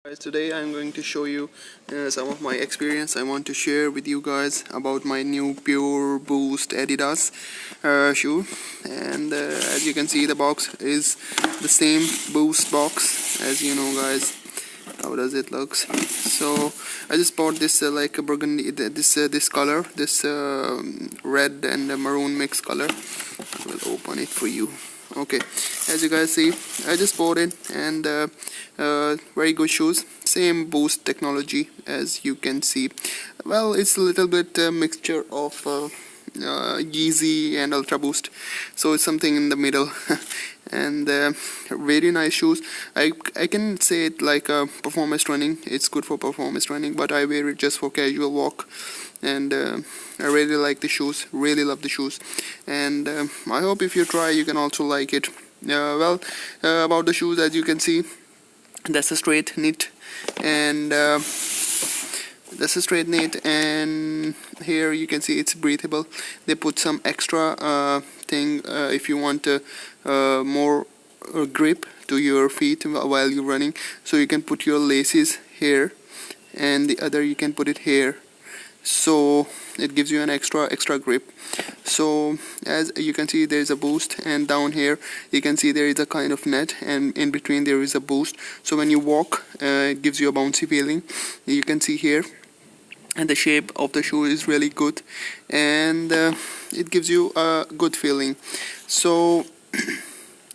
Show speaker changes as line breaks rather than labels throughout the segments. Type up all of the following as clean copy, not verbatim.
Guys, today I'm going to show you some of my experience. I want to share with you guys about my new Pure Boost Adidas shoe, and as you can see, the box is the same Boost box. As you know, guys, how does it looks? So I just bought this like a burgundy, this color, this red and maroon mix color. I will open it for you. Okay, as you guys see, I just bought it, and very good shoes, same Boost technology. As you can see, well, it's a little bit mixture of Yeezy and Ultra Boost, so it's something in the middle. And very nice shoes. I can say it like performance running. It's good for performance running, but I wear it just for casual walk. And I really like the shoes, really love the shoes, and I hope if you try you can also like it. About the shoes, as you can see, that's a straight knit, and here you can see it's breathable. They put some extra thing if you want more grip to your feet while you're running, so you can put your laces here, and the other you can put it here, so it gives you an extra grip. So as you can see, there is a boost, and down here you can see there is a kind of net, and in between there is a boost, so when you walk it gives you a bouncy feeling. You can see here, and the shape of the shoe is really good, and it gives you a good feeling. So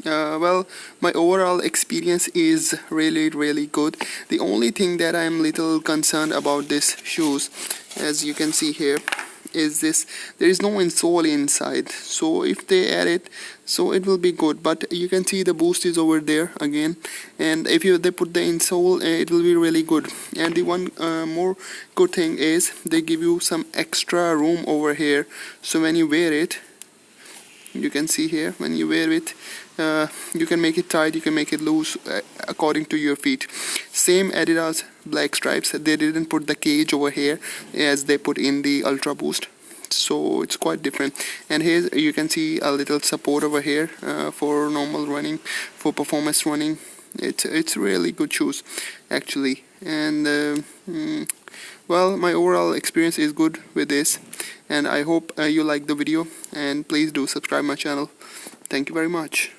my overall experience is really good. The only thing that I'm little concerned about this shoes, as you can see here, is this: there is no insole inside. So if they add it, so it will be good, but you can see the boost is over there again, and if they put the insole, it will be really good. And the one more good thing is they give you some extra room over here, so when you wear it, you can see here, when you wear it, you can make it tight, you can make it loose according to your feet. Same Adidas black stripes, they didn't put the cage over here as they put in the Ultra Boost, so it's quite different. And here you can see a little support over here for normal running, for performance running. It's really good shoes actually. And my overall experience is good with this, and I hope you like the video, and please do subscribe my channel. Thank you very much.